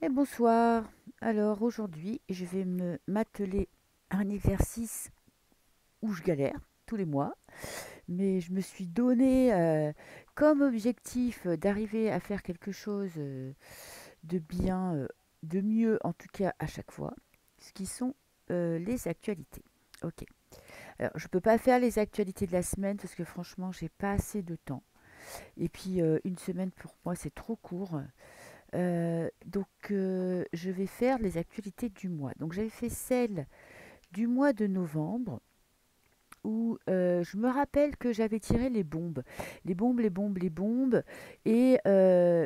Et bonsoir. Alors aujourd'hui, je vais me m'atteler à un exercice où je galère tous les mois, mais je me suis donné comme objectif d'arriver à faire quelque chose de bien, de mieux en tout cas à chaque fois, ce qui sont les actualités. Ok. Alors je peux pas faire les actualités de la semaine parce que franchement, j'ai pas assez de temps. Et puis une semaine pour moi, c'est trop court. Je vais faire les actualités du mois. Donc, j'avais fait celle du mois de novembre où je me rappelle que j'avais tiré les bombes. Les bombes, les bombes, les bombes et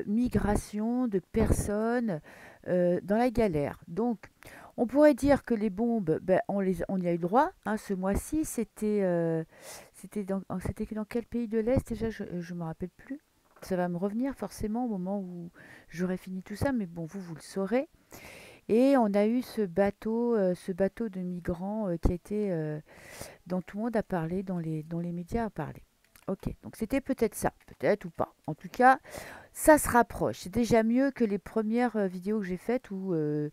migration de personnes dans la galère. Donc, on pourrait dire que les bombes, ben, on y a eu droit. Hein, ce mois-ci, c'était dans quel pays de l'Est déjà, je ne me rappelle plus. Ça va me revenir forcément au moment où j'aurai fini tout ça, mais bon, vous le saurez. Et on a eu ce bateau de migrants qui a été, dont tout le monde a parlé, dont les médias ont parlé. Ok, donc c'était peut-être ça, peut-être ou pas. En tout cas, ça se rapproche. C'est déjà mieux que les premières vidéos que j'ai faites où euh,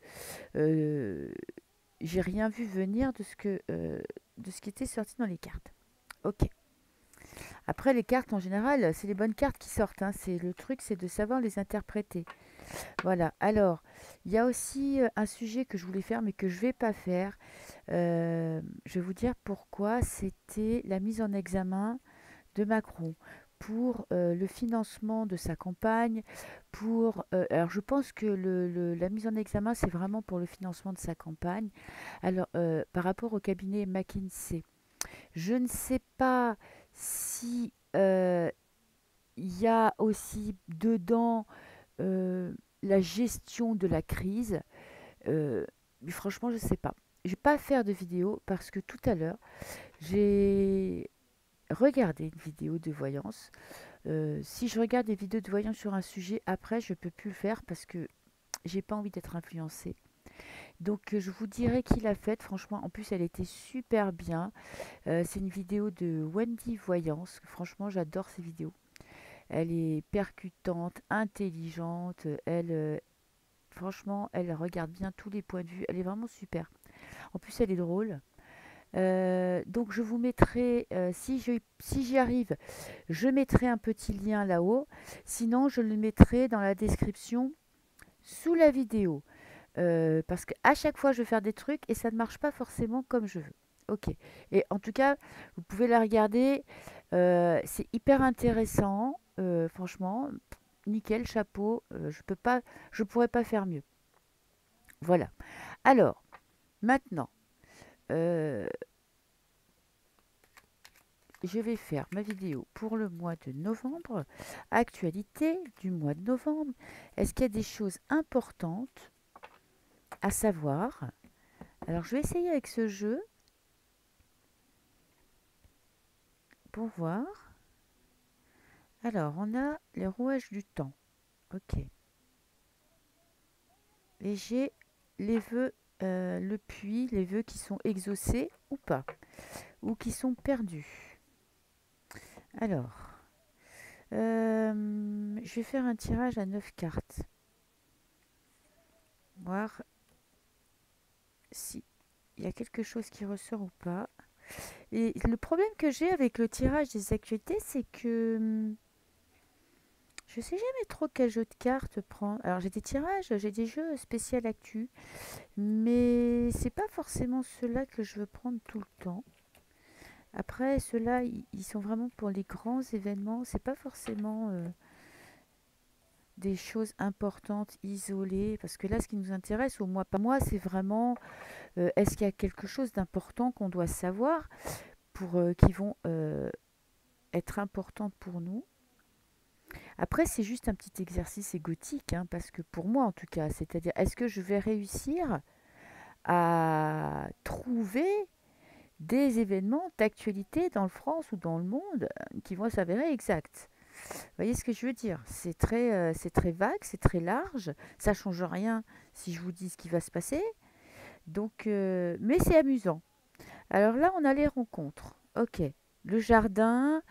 j'ai rien vu venir de ce qui était sorti dans les cartes. Ok. Après, les cartes en général, c'est les bonnes cartes qui sortent. Hein. C'est le truc, c'est de savoir les interpréter. Voilà. Alors, il y a aussi un sujet que je voulais faire, mais que je vais pas faire. Je vais vous dire pourquoi. C'était la mise en examen de Macron pour le financement de sa campagne. Alors, je pense que la mise en examen, c'est vraiment pour le financement de sa campagne. Alors, par rapport au cabinet McKinsey, je ne sais pas si il y a aussi dedans euh, la gestion de la crise. Euh, mais franchement, je ne sais pas. Je vais pas faire de vidéo parce que tout à l'heure, j'ai regardé une vidéo de voyance. Si je regarde des vidéos de voyance sur un sujet, après, je peux plus le faire parce que j'ai pas envie d'être influencée. Donc, je vous dirai qui l'a faite. Franchement, en plus, elle était super bien. C'est une vidéo de Wendy Voyance. Franchement, j'adore ces vidéos. Elle est percutante, intelligente. Franchement, elle regarde bien tous les points de vue. Elle est vraiment super. En plus, elle est drôle. Donc, je vous mettrai, si j'y arrive, je mettrai un petit lien là-haut. Sinon, je le mettrai dans la description sous la vidéo. Parce qu'à chaque fois, je vais faire des trucs et ça ne marche pas forcément comme je veux. Ok. Et en tout cas, vous pouvez la regarder. C'est hyper intéressant. Franchement, nickel, chapeau. Je pourrais pas faire mieux. Voilà. Alors, maintenant, euh, je vais faire ma vidéo pour le mois de novembre. Actualité du mois de novembre. Est-ce qu'il y a des choses importantes à savoir? Alors, je vais essayer avec ce jeu pour voir. Alors, on a les rouages du temps. Ok. Et j'ai les vœux, le puits, les vœux qui sont exaucés ou pas, ou qui sont perdus. Alors, je vais faire un tirage à 9 cartes. Voir si il y a quelque chose qui ressort ou pas. Et le problème que j'ai avec le tirage des actualités, c'est que je sais jamais trop quel jeu de cartes prendre. Alors j'ai des tirages, j'ai des jeux spécial actu, mais c'est pas forcément ceux-là que je veux prendre tout le temps. Après, ceux-là, ils sont vraiment pour les grands événements. C'est pas forcément des choses importantes, isolées. Parce que là, ce qui nous intéresse au mois par mois, c'est vraiment est-ce qu'il y a quelque chose d'important qu'on doit savoir qui vont être importantes pour nous. Après, c'est juste un petit exercice égotique, hein, parce que pour moi, en tout cas, c'est-à-dire, est-ce que je vais réussir à trouver des événements d'actualité dans le France ou dans le monde qui vont s'avérer exacts. Vous voyez ce que je veux dire? C'est très vague, c'est très large, ça change rien si je vous dis ce qui va se passer. Donc, mais c'est amusant. Alors là, on a les rencontres. Ok. Le jardin,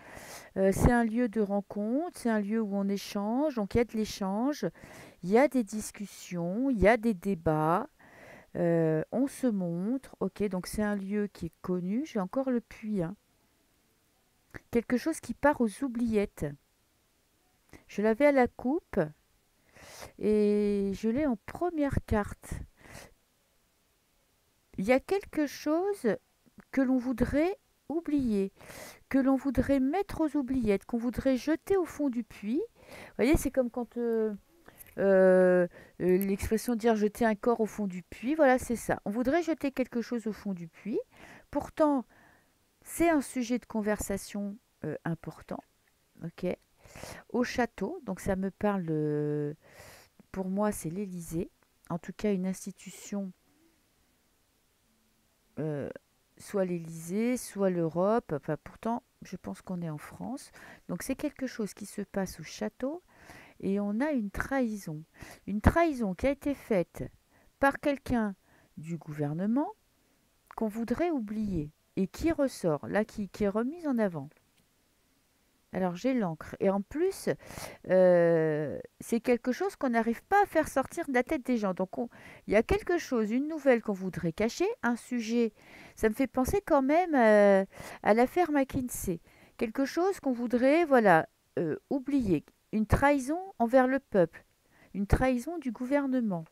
c'est un lieu de rencontre, c'est un lieu où on échange, donc il y a de l'échange, il y a des discussions, il y a des débats, on se montre, ok, donc c'est un lieu qui est connu. J'ai encore le puits, hein. Quelque chose qui part aux oubliettes. Je l'avais à la coupe et je l'ai en première carte. Il y a quelque chose que l'on voudrait oublier, que l'on voudrait mettre aux oubliettes, qu'on voudrait jeter au fond du puits. Vous voyez, c'est comme quand l'expression dire jeter un corps au fond du puits, voilà, c'est ça. On voudrait jeter quelque chose au fond du puits. Pourtant, c'est un sujet de conversation important. Ok. Au château, donc ça me parle, pour moi, c'est l'Élysée. En tout cas, une institution, euh, soit l'Élysée, soit l'Europe. Enfin, pourtant, je pense qu'on est en France. Donc, c'est quelque chose qui se passe au château et on a une trahison. Une trahison qui a été faite par quelqu'un du gouvernement qu'on voudrait oublier et qui ressort, là, qui est remise en avant. Alors j'ai l'encre. Et en plus, c'est quelque chose qu'on n'arrive pas à faire sortir de la tête des gens. Donc il y a quelque chose, une nouvelle qu'on voudrait cacher, un sujet. Ça me fait penser quand même à l'affaire McKinsey. Quelque chose qu'on voudrait, voilà, oublier. Une trahison envers le peuple. Une trahison du gouvernement.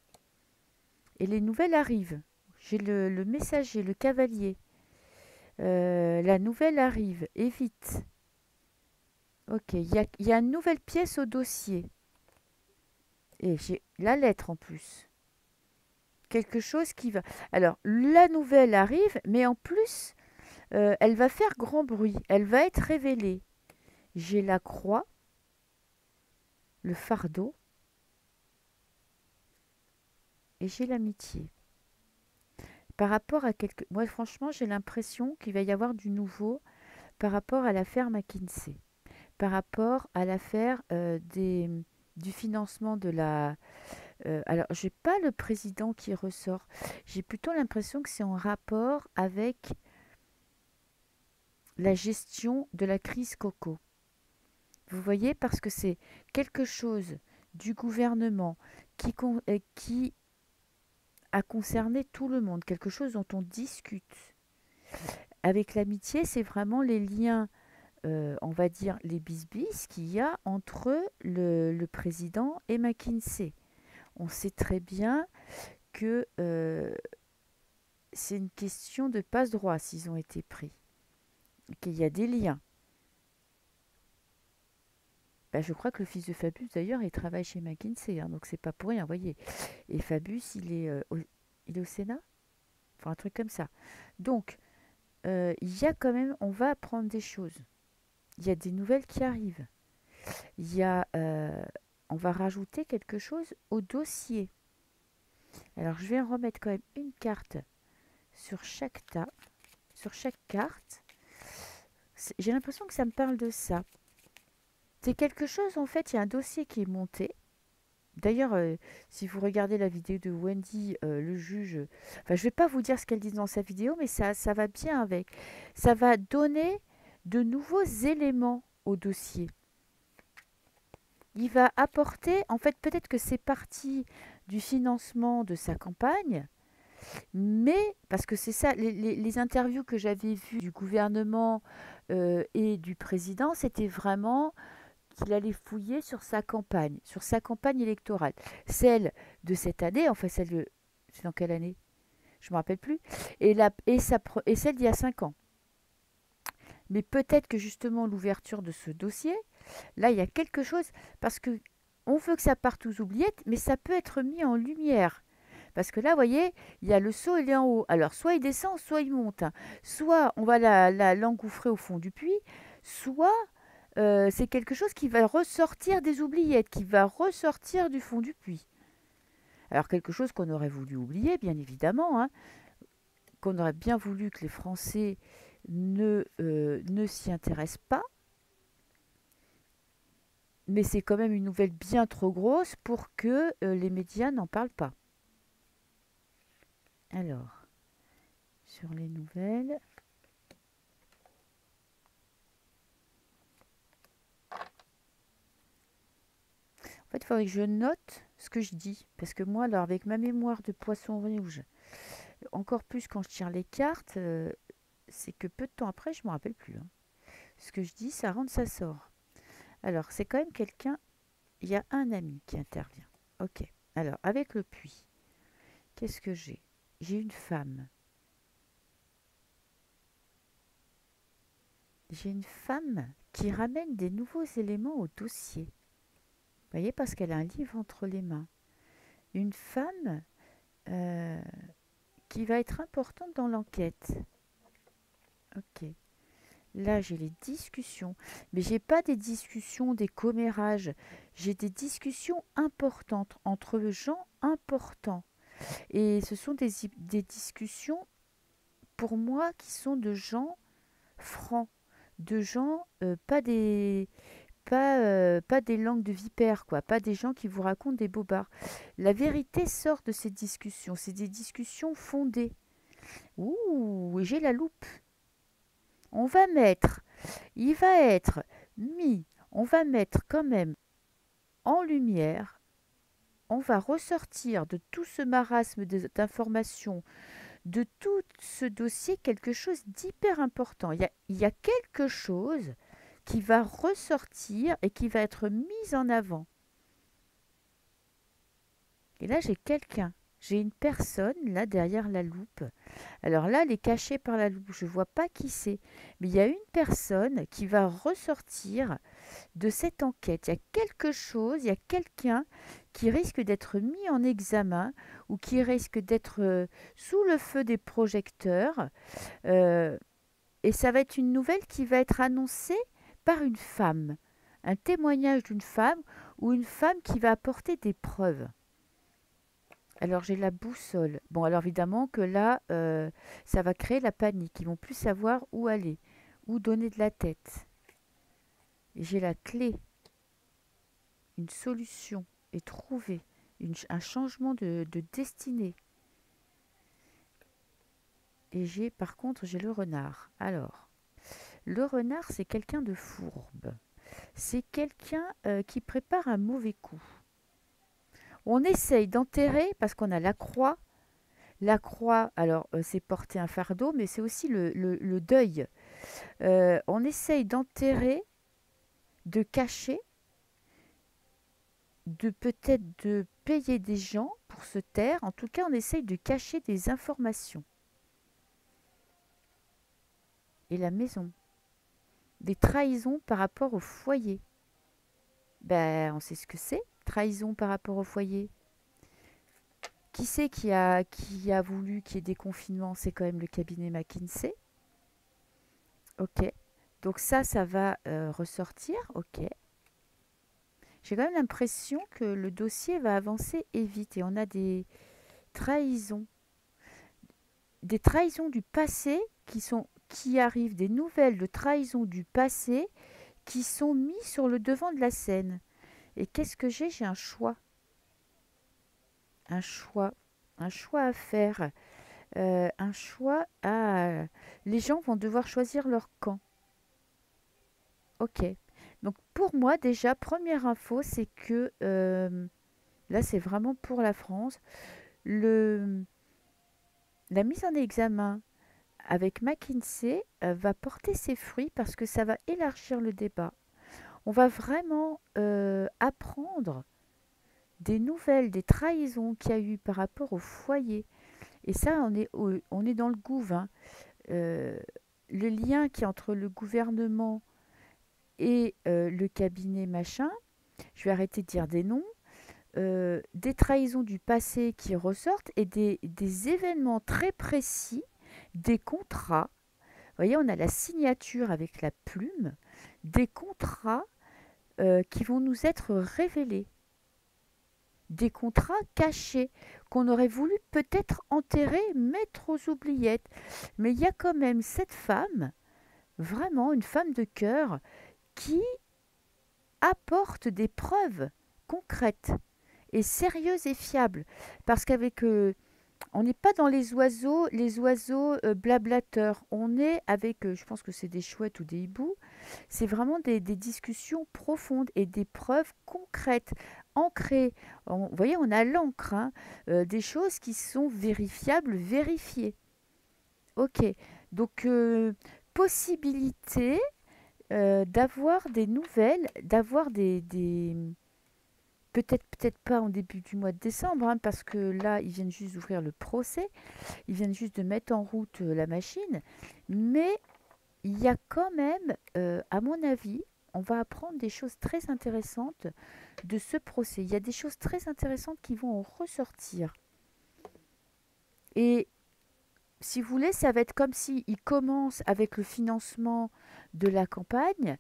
Et les nouvelles arrivent. J'ai le messager, le cavalier. La nouvelle arrive, et vite. Ok, il y a une nouvelle pièce au dossier. Et j'ai la lettre en plus. Quelque chose qui va... Alors, la nouvelle arrive, mais en plus, elle va faire grand bruit. Elle va être révélée. J'ai la croix, le fardeau, et j'ai l'amitié. Par rapport à quelque... Moi, franchement, j'ai l'impression qu'il va y avoir du nouveau par rapport à l'affaire McKinsey. Par rapport à l'affaire du financement de la... alors, j'ai pas le président qui ressort. J'ai plutôt l'impression que c'est en rapport avec la gestion de la crise coco. Vous voyez, parce que c'est quelque chose du gouvernement qui a concerné tout le monde, quelque chose dont on discute. Avec l'amitié, c'est vraiment les liens, on va dire les bisbis qu'il y a entre le président et McKinsey. On sait très bien que c'est une question de passe-droit s'ils ont été pris, qu'il y a des liens. Bah, je crois que le fils de Fabius, d'ailleurs, il travaille chez McKinsey, hein, donc c'est pas pour rien, vous voyez. Et Fabius, il est au Sénat, enfin un truc comme ça. Donc, il y a quand même, on va apprendre des choses. Il y a des nouvelles qui arrivent. Il y a, on va rajouter quelque chose au dossier. Alors, je vais en remettre quand même une carte sur chaque tas, sur chaque carte. J'ai l'impression que ça me parle de ça. C'est quelque chose, en fait, il y a un dossier qui est monté. D'ailleurs, si vous regardez la vidéo de Wendy, le juge, enfin, je ne vais pas vous dire ce qu'elle dit dans sa vidéo, mais ça va bien avec. Ça va donner de nouveaux éléments au dossier. Il va apporter, en fait, peut-être que c'est parti du financement de sa campagne, mais parce que c'est ça, les interviews que j'avais vues du gouvernement et du président, c'était vraiment qu'il allait fouiller sur sa campagne électorale. Celle de cette année, enfin c'est dans quelle année? Je ne me rappelle plus. Et celle d'il y a 5 ans. Mais peut-être que justement l'ouverture de ce dossier, là il y a quelque chose, parce que on veut que ça parte aux oubliettes, mais ça peut être mis en lumière. Parce que là, vous voyez, il y a le seau, il est en haut. Alors, soit il descend, soit il monte, hein. Soit on va l'engouffrer au fond du puits, soit c'est quelque chose qui va ressortir des oubliettes, qui va ressortir du fond du puits. Alors quelque chose qu'on aurait voulu oublier, bien évidemment, hein, qu'on aurait bien voulu que les Français ne s'y intéressent pas, mais c'est quand même une nouvelle bien trop grosse pour que les médias n'en parlent pas. Alors, sur les nouvelles, En fait, il faudrait que je note ce que je dis. Parce que moi, alors, avec ma mémoire de poisson rouge, encore plus quand je tire les cartes, c'est que peu de temps après, je ne me rappelle plus, hein. Ce que je dis, ça rentre, ça sort. Alors, c'est quand même quelqu'un. Il y a un ami qui intervient. Ok. Alors, avec le puits, qu'est-ce que j'ai? J'ai une femme. J'ai une femme qui ramène des nouveaux éléments au dossier. Vous voyez, parce qu'elle a un livre entre les mains. Une femme euh, qui va être importante dans l'enquête. Ok. Là, j'ai les discussions, mais j'ai pas des discussions, des commérages. J'ai des discussions importantes entre gens importants. Et ce sont des discussions, pour moi, qui sont de gens francs, de gens pas des langues de vipère, quoi, pas des gens qui vous racontent des bobards. La vérité sort de ces discussions. C'est des discussions fondées. Ouh, et j'ai la loupe. On va mettre, il va être mis, on va mettre quand même en lumière, on va ressortir de tout ce marasme d'informations, de tout ce dossier, quelque chose d'hyper important. Il y a quelque chose qui va ressortir et qui va être mis en avant. Et là, j'ai une personne là derrière la loupe. Alors là, elle est cachée par la loupe, je ne vois pas qui c'est. Mais il y a une personne qui va ressortir de cette enquête. Il y a quelque chose, il y a quelqu'un qui risque d'être mis en examen ou qui risque d'être sous le feu des projecteurs. Euh, et ça va être une nouvelle qui va être annoncée par une femme. Un témoignage d'une femme ou une femme qui va apporter des preuves. Alors j'ai la boussole. Bon, alors évidemment que là, ça va créer la panique. Ils vont plus savoir où aller, où donner de la tête. Et j'ai la clé. Une solution est trouvée, un changement de destinée. Et par contre, j'ai le renard. Alors, le renard, c'est quelqu'un de fourbe. C'est quelqu'un qui prépare un mauvais coup. On essaye d'enterrer, parce qu'on a la croix. La croix, alors, c'est porter un fardeau, mais c'est aussi le deuil. On essaye d'enterrer, de cacher, de peut-être de payer des gens pour se taire. En tout cas, on essaye de cacher des informations. Et la maison. Des trahisons par rapport au foyer. Ben, on sait ce que c'est, trahison par rapport au foyer. Qui c'est qui a voulu qu'il y ait des confinements? C'est quand même le cabinet McKinsey. Ok. Donc ça va ressortir. Ok. J'ai quand même l'impression que le dossier va avancer et vite. Et on a trahisons. Des trahisons du passé qui arrivent, des nouvelles de trahisons du passé qui sont mis sur le devant de la scène. Et qu'est-ce que j'ai? J'ai un choix. Un choix. Un choix à faire. Un choix à... Les gens vont devoir choisir leur camp. Ok. Donc pour moi, déjà, première info, c'est que... là, c'est vraiment pour la France. Le, la mise en examen avec McKinsey va porter ses fruits parce que ça va élargir le débat. On va vraiment apprendre des nouvelles, des trahisons qu'il y a eu par rapport au foyer. Et ça, on est dans le gouv, hein. Euh, le lien qui est entre le gouvernement et le cabinet machin, je vais arrêter de dire des noms, des trahisons du passé qui ressortent et des événements très précis, des contrats. Vous voyez, on a la signature avec la plume, des contrats qui vont nous être révélés. Des contrats cachés qu'on aurait voulu peut-être enterrer, mettre aux oubliettes. Mais il y a quand même cette femme, vraiment une femme de cœur, qui apporte des preuves concrètes et sérieuses et fiables. Parce qu'avec On n'est pas dans les oiseaux blablateurs. On est avec, je pense que c'est des chouettes ou des hiboux. C'est vraiment des discussions profondes et des preuves concrètes, ancrées. Vous voyez, on a l'encre, hein, des choses qui sont vérifiables, vérifiées. Ok, donc possibilité d'avoir des nouvelles, d'avoir peut-être pas en début du mois de décembre, hein, parce que là, ils viennent juste d'ouvrir le procès, ils viennent juste de mettre en route la machine, mais il y a quand même, à mon avis, on va apprendre des choses très intéressantes de ce procès. Il y a des choses très intéressantes qui vont en ressortir. Et si vous voulez, ça va être comme s'il commence avec le financement de la campagne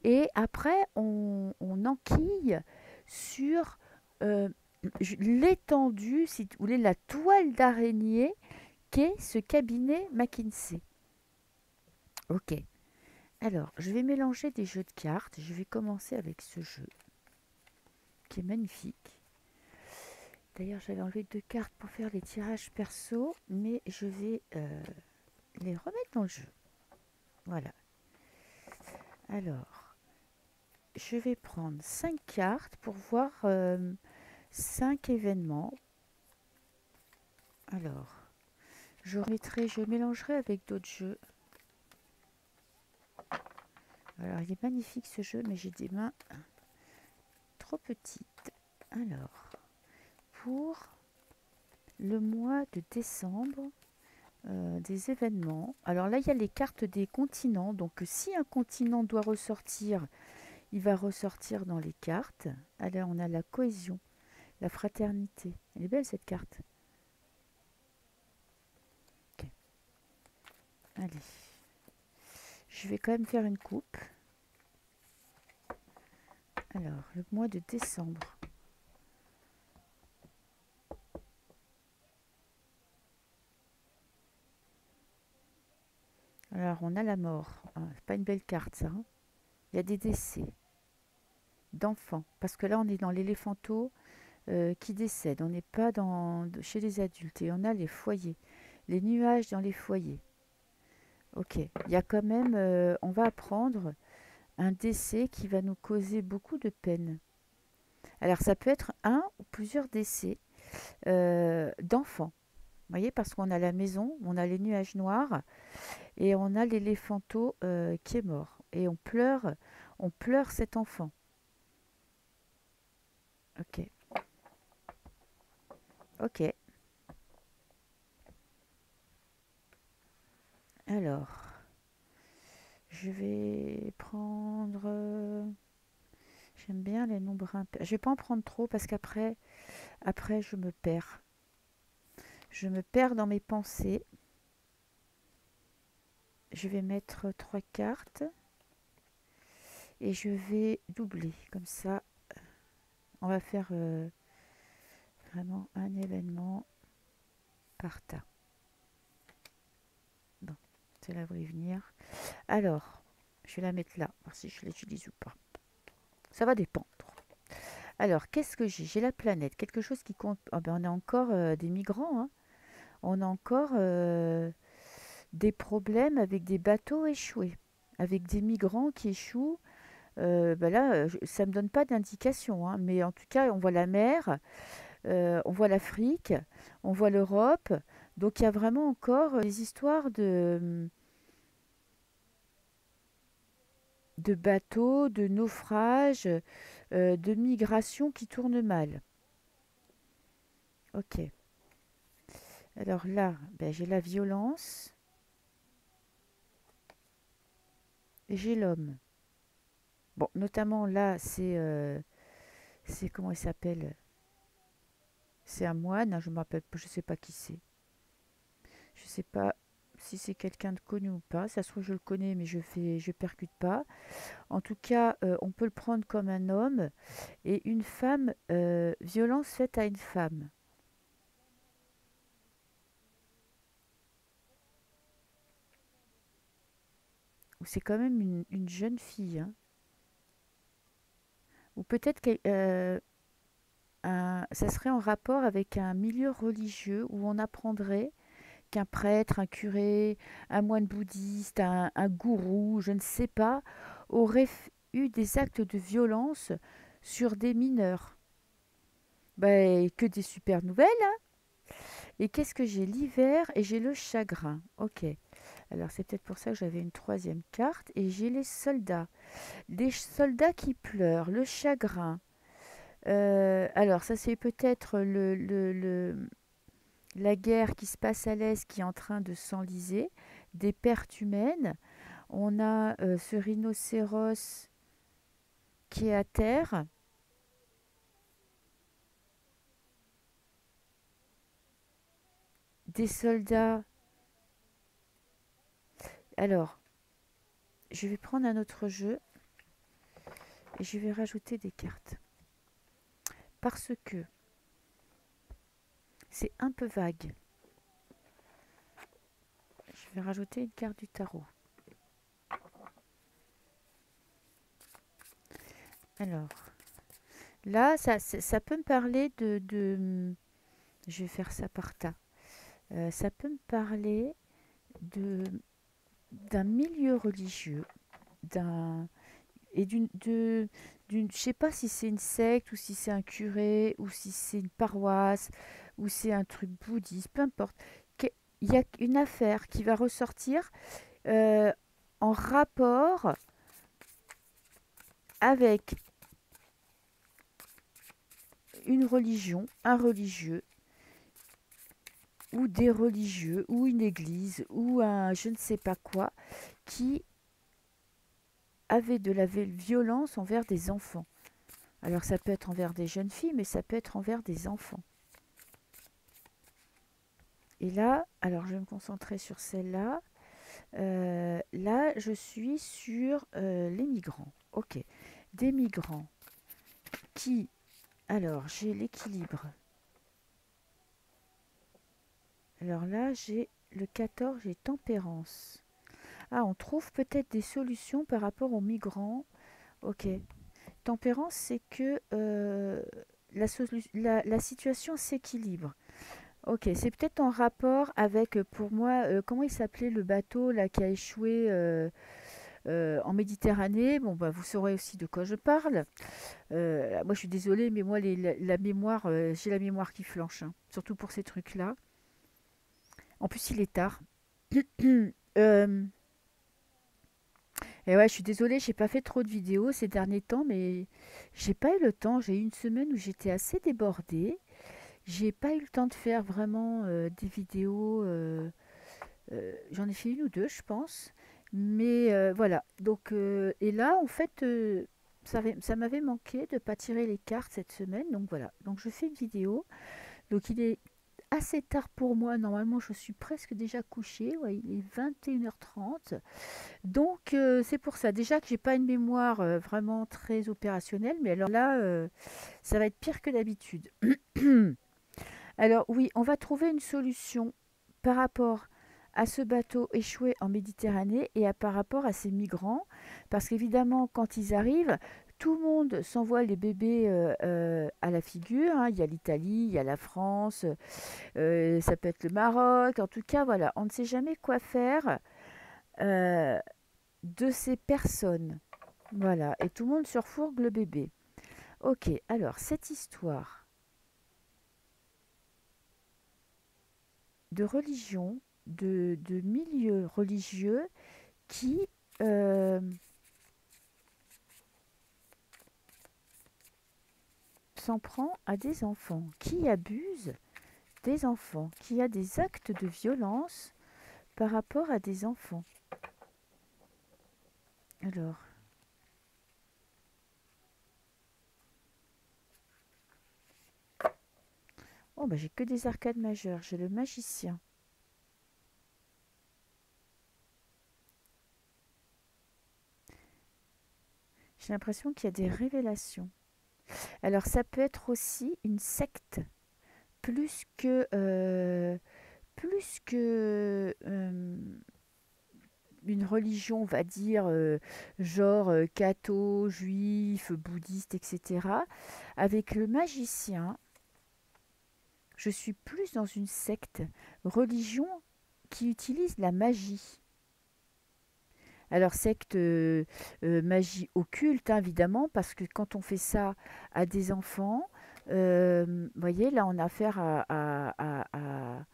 et après on enquille sur euh, l'étendue, si vous voulez, la toile d'araignée qu'est ce cabinet McKinsey. Ok, alors je vais mélanger des jeux de cartes. Je vais commencer avec ce jeu qui est magnifique. D'ailleurs, j'avais enlevé deux cartes pour faire les tirages perso, mais je vais les remettre dans le jeu. Voilà. Alors, je vais prendre 5 cartes pour voir 5 événements. Alors, je mélangerai avec d'autres jeux. Alors, il est magnifique ce jeu, mais j'ai des mains trop petites. Alors, pour le mois de décembre, des événements. Alors là, il y a les cartes des continents. Donc, si un continent doit ressortir, il va ressortir dans les cartes. Alors, on a la cohésion, la fraternité. Elle est belle cette carte. Ok, allez. Je vais quand même faire une coupe. Alors, le mois de décembre. Alors, on a la mort. Ah, c'est pas une belle carte, ça, hein. Il y a des décès d'enfants. Parce que là, on est dans l'éléphanto qui décède. On n'est pas chez les adultes. Et on a les foyers. Les nuages dans les foyers. Ok. Il y a quand même... on va apprendre un décès qui va nous causer beaucoup de peine. Alors, ça peut être un ou plusieurs décès d'enfants. Vous voyez, parce qu'on a la maison, on a les nuages noirs et on a l'éléphanto qui est mort. Et on pleure cet enfant. Ok, ok. Alors, je vais prendre. J'aime bien les nombres impairs. Je vais pas en prendre trop parce après, je me perds. Je me perds dans mes pensées. Je vais mettre 3 cartes et je vais doubler. Comme ça, on va faire vraiment un événement par tas. Bon, celle-là va y venir. Alors, je vais la mettre là, voir si je l'utilise ou pas. Ça va dépendre. Alors, qu'est-ce que j'ai? J'ai la planète, quelque chose qui compte. Ah ben, on a encore des migrants, hein. On a encore des problèmes avec des bateaux échoués, avec des migrants qui échouent. Ben là, ça me donne pas d'indication, hein, mais en tout cas, on voit la mer, on voit l'Afrique, on voit l'Europe. Donc, il y a vraiment encore des histoires de bateaux, de naufrages, de migration qui tournent mal. Ok. Alors là, ben, j'ai la violence et j'ai l'homme. Bon, notamment là, c'est comment il s'appelle? C'est un moine, hein, je me rappelle, je sais pas qui c'est. Je sais pas si c'est quelqu'un de connu ou pas. Ça se trouve je le connais, mais je percute pas. En tout cas, on peut le prendre comme un homme et une femme, violence faite à une femme. Ou c'est quand même une jeune fille, hein. Ou peut-être qu'elle, ça serait en rapport avec un milieu religieux où on apprendrait qu'un prêtre, un curé, un moine bouddhiste, un gourou, je ne sais pas, aurait eu des actes de violence sur des mineurs. Ben, que des super nouvelles, hein. Et qu'est-ce que j'ai? L'hiver et j'ai le chagrin. Ok. Alors c'est peut-être pour ça que j'avais une troisième carte. Et j'ai les soldats. Les soldats qui pleurent, le chagrin. Alors ça c'est peut-être la guerre qui se passe à l'Est qui est en train de s'enliser, des pertes humaines. On a ce rhinocéros qui est à terre, des soldats. Alors, je vais prendre un autre jeu et je vais rajouter des cartes. Parce que c'est un peu vague. Je vais rajouter une carte du tarot. Alors, là, ça peut me parler je vais faire ça par tas. Ça peut me parler de d'un milieu religieux, d'un et je sais pas si c'est une secte ou si c'est un curé ou si c'est une paroisse ou c'est un truc bouddhiste, peu importe. Il y a une affaire qui va ressortir euh, en rapport avec une religion, un religieux ou des religieux ou une église ou un je ne sais pas quoi qui avait de la violence envers des enfants. Alors ça peut être envers des jeunes filles, mais ça peut être envers des enfants. Et là, alors je vais me concentrer sur celle-là. Là, je suis sur les migrants. Ok. Des migrants qui... Alors, j'ai l'équilibre. Alors là, j'ai le 14, j'ai tempérance. Ah, on trouve peut-être des solutions par rapport aux migrants. Ok. Tempérance, c'est que la situation s'équilibre. Ok, c'est peut-être en rapport avec, pour moi, comment il s'appelait le bateau là qui a échoué en Méditerranée. Bon, bah, vous saurez aussi de quoi je parle. Moi, je suis désolée, mais moi, la mémoire, j'ai la mémoire qui flanche, hein, surtout pour ces trucs-là. En plus, il est tard. Euh, et ouais, je suis désolée, j'ai pas fait trop de vidéos ces derniers temps, mais j'ai pas eu le temps. J'ai eu une semaine où j'étais assez débordée. J'ai pas eu le temps de faire vraiment des vidéos. J'en ai fait une ou deux, je pense. Mais voilà. Donc, et là, en fait, ça m'avait manqué de pas tirer les cartes cette semaine. Donc voilà. Donc je fais une vidéo. Donc il est assez tard pour moi. Normalement, je suis presque déjà couchée. Ouais, il est 21h30. Donc c'est pour ça. Déjà que j'ai pas une mémoire vraiment très opérationnelle. Mais alors là, ça va être pire que d'habitude. Alors oui, on va trouver une solution par rapport à ce bateau échoué en Méditerranée et par rapport à ces migrants, parce qu'évidemment, quand ils arrivent, tout le monde s'envoie les bébés à la figure, hein. Il y a l'Italie, il y a la France, ça peut être le Maroc. En tout cas, voilà, on ne sait jamais quoi faire euh, de ces personnes. Voilà, et tout le monde surfourgue le bébé. Ok, alors cette histoire de religion, de milieu religieux qui euh, s'en prend à des enfants, qui abuse des enfants, qui a des actes de violence par rapport à des enfants. Alors, oh bah j'ai que des arcades majeures, j'ai le magicien. J'ai l'impression qu'il y a des révélations. Alors ça peut être aussi une secte, plus que une religion, on va dire, genre catho, juif, bouddhiste, etc. Avec le magicien, je suis plus dans une secte, religion qui utilise la magie. Alors secte, magie occulte, hein, évidemment, parce que quand on fait ça à des enfants, voyez, là on a affaire à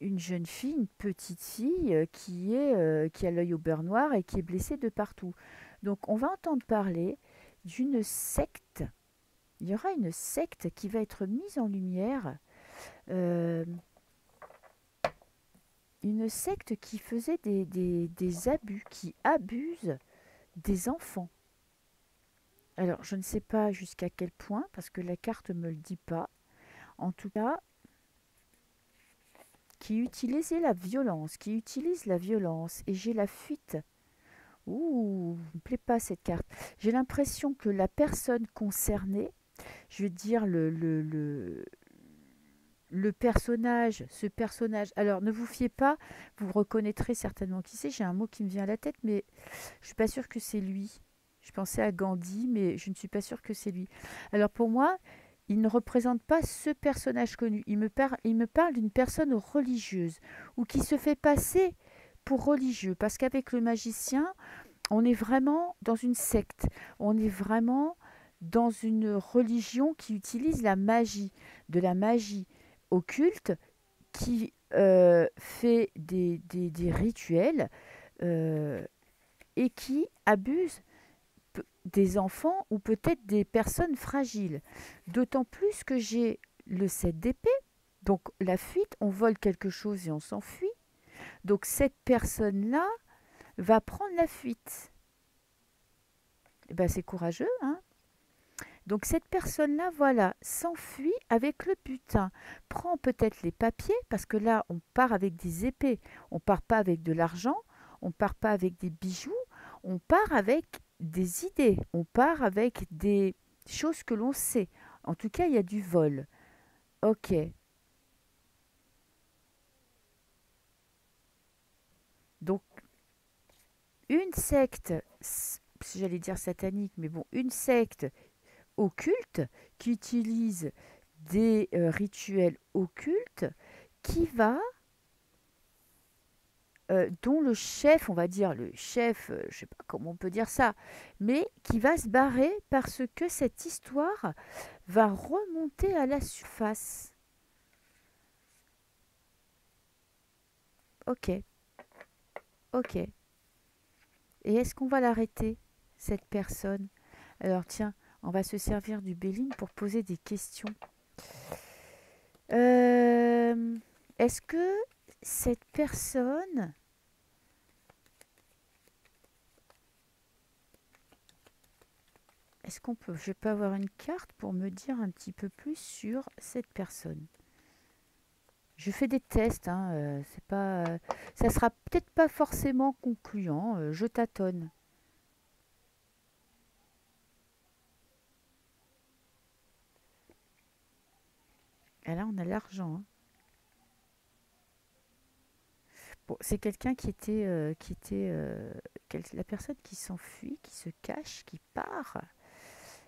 une jeune fille, une petite fille qui a l'œil au beurre noir et qui est blessée de partout. Donc on va entendre parler d'une secte. Il y aura une secte qui va être mise en lumière, euh, une secte qui faisait des abus, qui abuse des enfants. Alors je ne sais pas jusqu'à quel point, parce que la carte ne me le dit pas. En tout cas, qui utilisait la violence, qui utilise la violence, et j'ai la fuite. Ouh, ne me plaît pas cette carte. J'ai l'impression que la personne concernée, je veux dire le personnage, ce personnage. Alors ne vous fiez pas, vous reconnaîtrez certainement qui c'est. J'ai un mot qui me vient à la tête, mais je suis pas sûre que c'est lui. Je pensais à Gandhi, mais je ne suis pas sûre que c'est lui. Alors pour moi, il ne représente pas ce personnage connu. Il me parle d'une personne religieuse ou qui se fait passer pour religieux. Parce qu'avec le magicien, on est vraiment dans une secte. On est vraiment dans une religion qui utilise la magie, de la magie occulte, qui fait des rituels euh, et qui abuse des enfants ou peut-être des personnes fragiles. D'autant plus que j'ai le 7 d'épée, donc la fuite, on vole quelque chose et on s'enfuit. Donc cette personne-là va prendre la fuite. Eh ben, c'est courageux, hein. Donc cette personne-là, voilà, s'enfuit avec le butin, prend peut-être les papiers, parce que là, on part avec des épées, on part pas avec de l'argent, on part pas avec des bijoux, on part avec des idées, on part avec des choses que l'on sait. En tout cas, il y a du vol. Ok. Donc une secte, j'allais dire satanique, mais bon, une secte occulte qui utilise des rituels occultes qui va, dont le chef, on va dire le chef, je sais pas comment on peut dire ça, mais qui va se barrer parce que cette histoire va remonter à la surface. Ok, ok. Et est-ce qu'on va l'arrêter, cette personne? Alors tiens, on va se servir du Béline pour poser des questions. Euh, Est-ce que cette personne, est-ce qu'on peut, je peux avoir une carte pour me dire un petit peu plus sur cette personne? Je fais des tests, hein, c'est pas, ça sera peut-être pas forcément concluant. Je tâtonne. Et là, on a l'argent, hein. Bon, c'est quelqu'un la personne qui s'enfuit, qui se cache, qui part.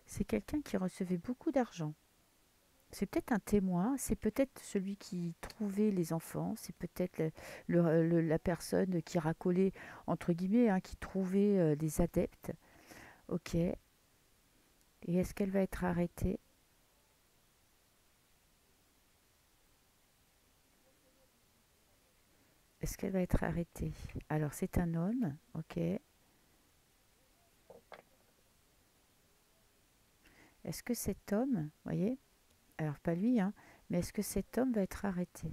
C'est quelqu'un qui recevait beaucoup d'argent. C'est peut-être un témoin, c'est peut-être celui qui trouvait les enfants, c'est peut-être la personne qui racolait, entre guillemets, hein, qui trouvait des adeptes. Ok. Et est-ce qu'elle va être arrêtée? Est-ce qu'elle va être arrêtée? Alors, c'est un homme, ok. Est-ce que cet homme, voyez, alors pas lui, hein, mais est-ce que cet homme va être arrêté?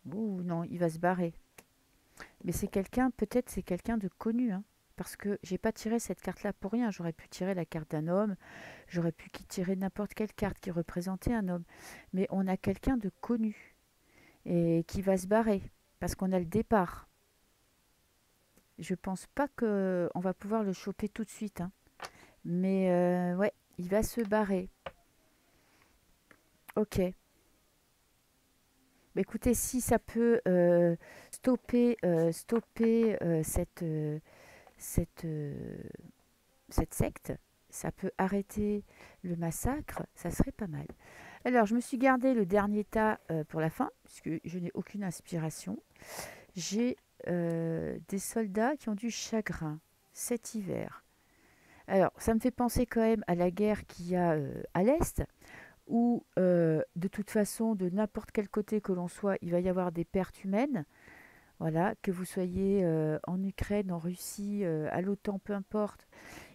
Ouh, non, il va se barrer. Mais c'est quelqu'un, peut-être c'est quelqu'un de connu, hein, parce que j'ai pas tiré cette carte-là pour rien. J'aurais pu tirer la carte d'un homme, j'aurais pu tirer n'importe quelle carte qui représentait un homme. Mais on a quelqu'un de connu et qui va se barrer parce qu'on a le départ. Je pense pas que on va pouvoir le choper tout de suite, hein. Mais ouais, il va se barrer. Ok. Bah, écoutez, si ça peut stopper cette, euh, cette secte, ça peut arrêter le massacre, ça serait pas mal. Alors, je me suis gardé le dernier tas pour la fin, puisque je n'ai aucune inspiration. J'ai des soldats qui ont du chagrin cet hiver. Alors, ça me fait penser quand même à la guerre qu'il y a à l'Est, où de toute façon, de n'importe quel côté que l'on soit, il va y avoir des pertes humaines. Voilà, que vous soyez en Ukraine, en Russie, à l'OTAN, peu importe,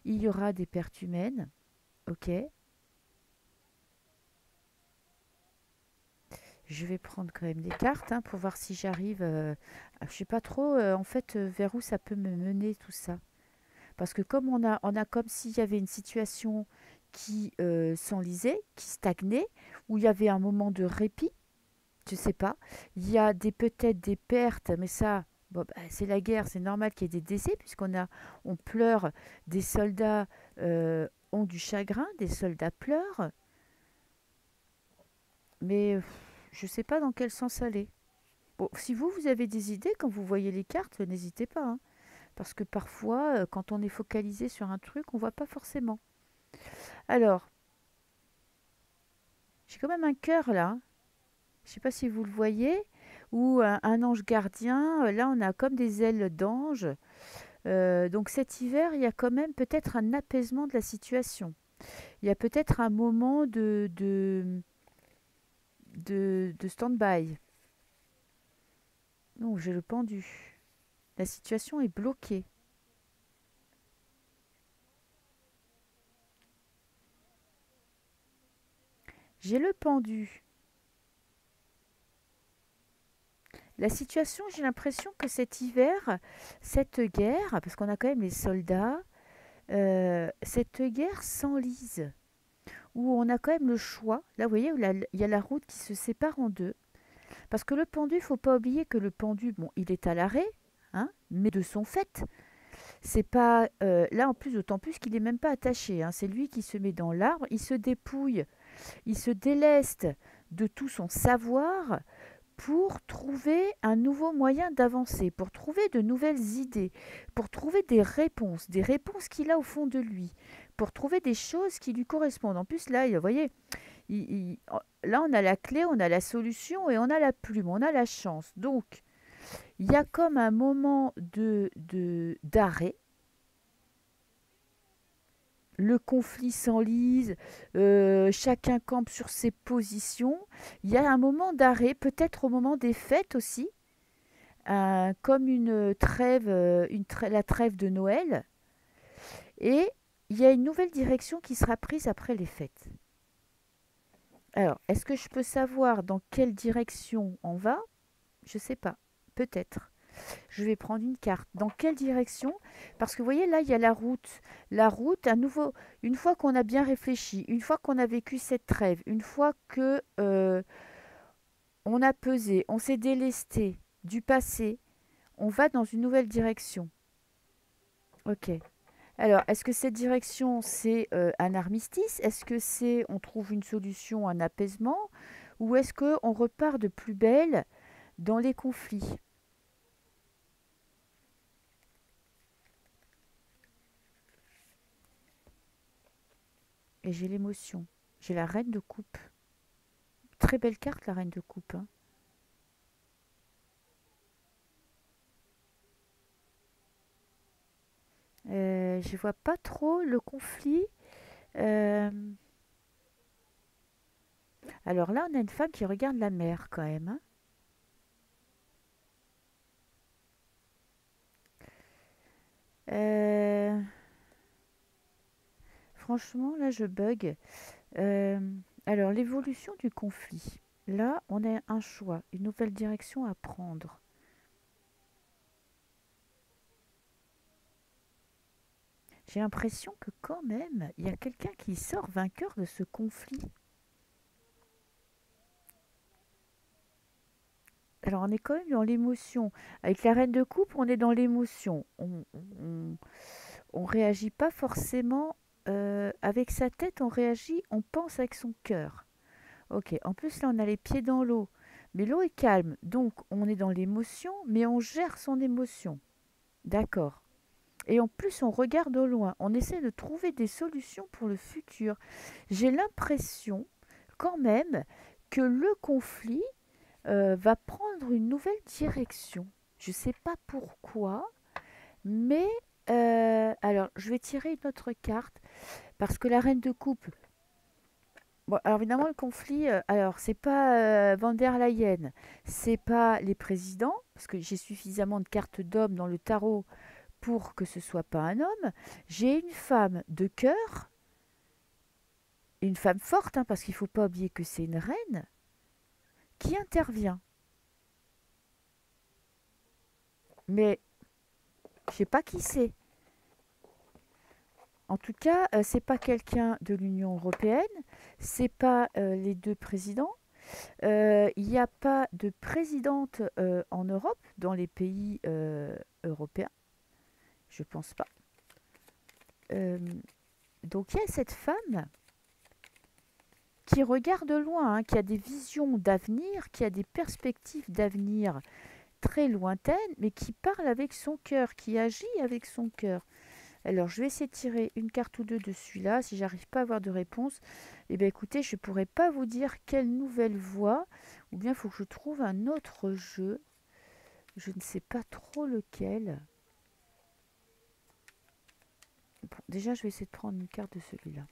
il y aura des pertes humaines. Ok, je vais prendre quand même des cartes hein, pour voir si j'arrive. Je sais pas trop en fait vers où ça peut me mener tout ça. Parce que comme on a comme s'il y avait une situation qui s'enlisait, qui stagnait, où il y avait un moment de répit, je sais pas. Il y a peut-être des pertes, mais ça, bon, bah, c'est la guerre, c'est normal qu'il y ait des décès, on pleure, des soldats ont du chagrin, des soldats pleurent, mais je sais pas dans quel sens aller. Bon, si vous avez des idées quand vous voyez les cartes, n'hésitez pas, hein, parce que parfois, quand on est focalisé sur un truc, on voit pas forcément. Alors, j'ai quand même un cœur là. Je sais pas si vous le voyez, ou un ange gardien. Là, on a comme des ailes d'ange. Donc cet hiver, il y a quand même peut-être un apaisement de la situation. Il y a peut-être un moment de stand-by. Non, j'ai le pendu. La situation est bloquée. J'ai le pendu. La situation, j'ai l'impression que cet hiver, cette guerre, parce qu'on a quand même les soldats, cette guerre s'enlise, où on a quand même le choix. Là, vous voyez, où il y a la route qui se sépare en deux. Parce que le pendu, il ne faut pas oublier que le pendu, bon, il est à l'arrêt, hein, mais de son fait, c'est pas là en plus, d'autant plus qu'il est même pas attaché, hein, c'est lui qui se met dans l'arbre, il se dépouille, il se déleste de tout son savoir pour trouver un nouveau moyen d'avancer, pour trouver de nouvelles idées, pour trouver des réponses qu'il a au fond de lui, pour trouver des choses qui lui correspondent. En plus, là, vous voyez, là, on a la clé, on a la solution et on a la plume, on a la chance. Donc, il y a comme un moment d'arrêt. Le conflit s'enlise, chacun campe sur ses positions. Il y a un moment d'arrêt, peut-être au moment des fêtes aussi, comme une trêve, la trêve de Noël. Et il y a une nouvelle direction qui sera prise après les fêtes. Alors, est-ce que je peux savoir dans quelle direction on va? Je ne sais pas. Peut-être. Je vais prendre une carte. Dans quelle direction? Parce que vous voyez, là, il y a la route. La route, à nouveau, une fois qu'on a bien réfléchi, une fois qu'on a vécu cette trêve, une fois que on a pesé, on s'est délesté du passé, on va dans une nouvelle direction. Ok. Alors, est-ce que cette direction, c'est un armistice? Est-ce que c'est on trouve une solution, un apaisement? Ou est-ce qu'on repart de plus belle dans les conflits? Et j'ai l'émotion. J'ai la reine de coupe. Très belle carte, la reine de coupe, hein. Je vois pas trop le conflit. Euh, Alors là, on a une femme qui regarde la mer quand même, hein. Euh, Franchement, là, je bug. Euh, alors, l'évolution du conflit. Là, on a un choix, une nouvelle direction à prendre. J'ai l'impression que quand même, il y a quelqu'un qui sort vainqueur de ce conflit. Alors, on est quand même dans l'émotion. Avec la reine de coupe, on est dans l'émotion. On réagit pas forcément avec sa tête, on réagit, on pense avec son cœur. Ok, en plus là, on a les pieds dans l'eau. Mais l'eau est calme, donc on est dans l'émotion, mais on gère son émotion. D'accord. Et en plus, on regarde au loin. On essaie de trouver des solutions pour le futur. J'ai l'impression, quand même, que le conflit va prendre une nouvelle direction. Je ne sais pas pourquoi, mais alors je vais tirer une autre carte parce que la reine de coupe. Bon, alors évidemment le conflit, alors c'est pas Van der Leyen, c'est pas les présidents parce que j'ai suffisamment de cartes d'hommes dans le tarot pour que ce soit pas un homme. J'ai une femme de cœur, une femme forte, hein, parce qu'il faut pas oublier que c'est une reine qui intervient. Mais je sais pas qui c'est. En tout cas, c'est pas quelqu'un de l'Union européenne, c'est pas les deux présidents. Il n'y a pas de présidente en Europe, dans les pays européens, je pense pas. Euh, donc il y a cette femme qui regarde loin, hein, qui a des visions d'avenir, qui a des perspectives d'avenir très lointaines, mais qui parle avec son cœur, qui agit avec son cœur. Alors, je vais essayer de tirer une carte ou deux de celui-là. Si j'arrive pas à avoir de réponse, eh bien écoutez, je ne pourrais pas vous dire quelle nouvelle voie, ou bien il faut que je trouve un autre jeu. Je ne sais pas trop lequel. Bon, déjà, je vais essayer de prendre une carte de celui-là.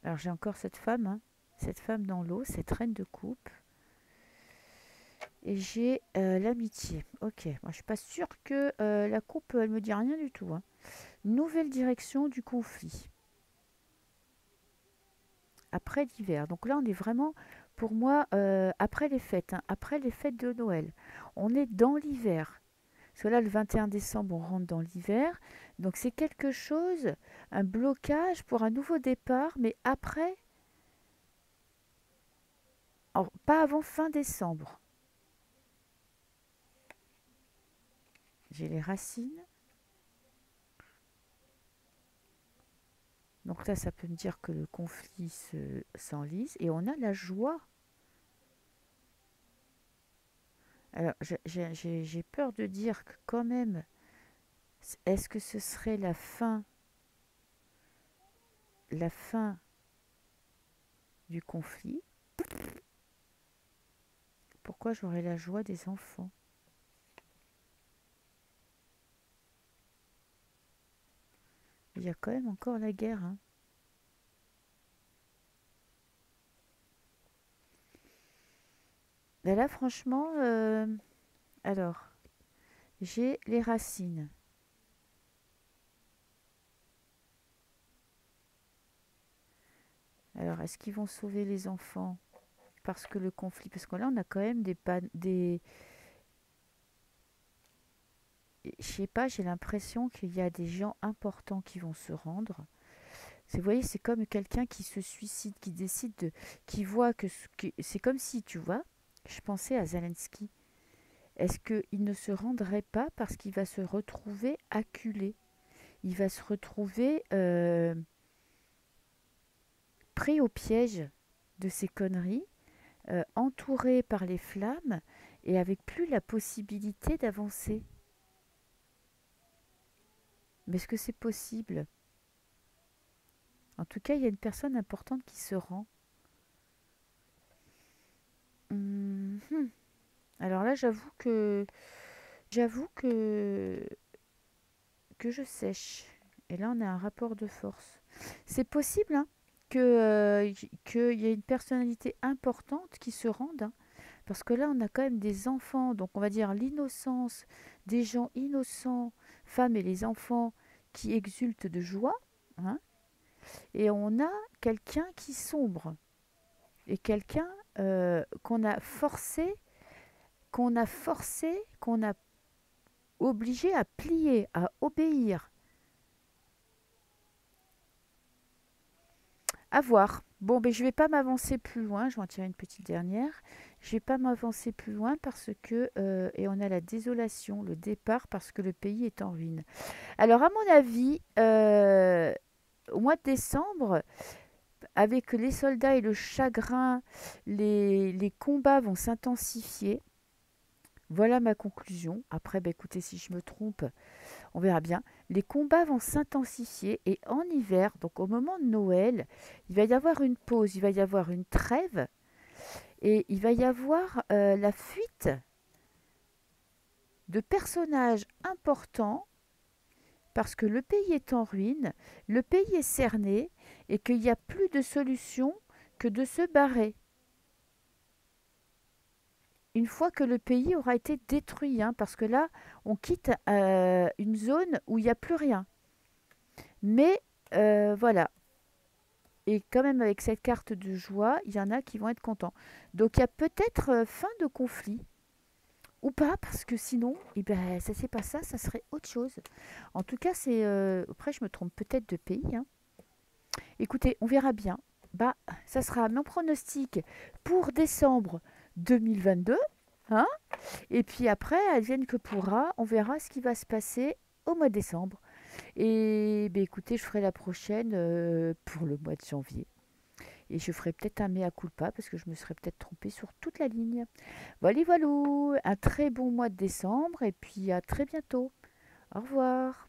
Alors, j'ai encore cette femme, hein, cette femme dans l'eau, cette reine de coupe. Et j'ai l'amitié. Ok, moi je suis pas sûre que la coupe, elle me dit rien du tout, hein. Nouvelle direction du conflit. Après l'hiver. Donc là, on est vraiment, pour moi, après les fêtes, hein, après les fêtes de Noël. On est dans l'hiver. Parce que là, le 21 décembre, on rentre dans l'hiver. Donc c'est quelque chose, un blocage pour un nouveau départ, mais après, alors, pas avant fin décembre. J'ai les racines. Donc là, ça peut me dire que le conflit s'enlise. Et on a la joie. Alors, j'ai peur de dire que quand même, est-ce que ce serait la fin du conflit? Pourquoi j'aurais la joie des enfants? Il y a quand même encore la guerre, hein. Mais là, franchement, alors, j'ai les racines. Alors, est-ce qu'ils vont sauver les enfants parce que le conflit, parce que là, on a quand même je sais pas, j'ai l'impression qu'il y a des gens importants qui vont se rendre. Vous voyez, c'est comme quelqu'un qui se suicide, qui décide de, qui voit c'est comme si, tu vois, je pensais à Zelensky. Est-ce qu'il ne se rendrait pas parce qu'il va se retrouver acculé? Il va se retrouver pris au piège de ces conneries, entouré par les flammes et avec plus la possibilité d'avancer. Mais est-ce que c'est possible? En tout cas, il y a une personne importante qui se rend. Mhm. Alors là, j'avoue que je sèche. Et là, on a un rapport de force. C'est possible, hein, qu'il y ait une personnalité importante qui se rende, hein, parce que là, on a quand même des enfants, donc on va dire l'innocence des gens innocents, femmes et les enfants qui exultent de joie, hein, et on a quelqu'un qui sombre, et quelqu'un qu'on a obligé à plier, à obéir. À voir. Bon, ben, je vais pas m'avancer plus loin. Je vais en tirer une petite dernière. Je vais pas m'avancer plus loin parce que et on a la désolation, le départ parce que le pays est en ruine. Alors à mon avis, au mois de décembre, avec les soldats et le chagrin, les combats vont s'intensifier. Voilà ma conclusion. Après, bah, écoutez, si je me trompe, on verra bien. Les combats vont s'intensifier et en hiver, donc au moment de Noël, il va y avoir une pause, il va y avoir une trêve et il va y avoir la fuite de personnages importants parce que le pays est en ruine, le pays est cerné et qu'il n'y a plus de solution que de se barrer. Une fois que le pays aura été détruit, hein, parce que là, on quitte une zone où il n'y a plus rien. Mais voilà. Et quand même, avec cette carte de joie, il y en a qui vont être contents. Donc, il y a peut-être fin de conflit. Ou pas, parce que sinon, eh ben, ça c'est pas ça, ça serait autre chose. En tout cas, c'est. Après, je me trompe peut-être de pays, hein. Écoutez, on verra bien. Bah, ça sera mon pronostic pour décembre 2022. Hein, et puis après, advienne que pourra, on verra ce qui va se passer au mois de décembre. Et ben écoutez, je ferai la prochaine pour le mois de janvier. Et je ferai peut-être un mea culpa parce que je me serais peut-être trompée sur toute la ligne. Voilà, voilà, un très bon mois de décembre et puis à très bientôt. Au revoir.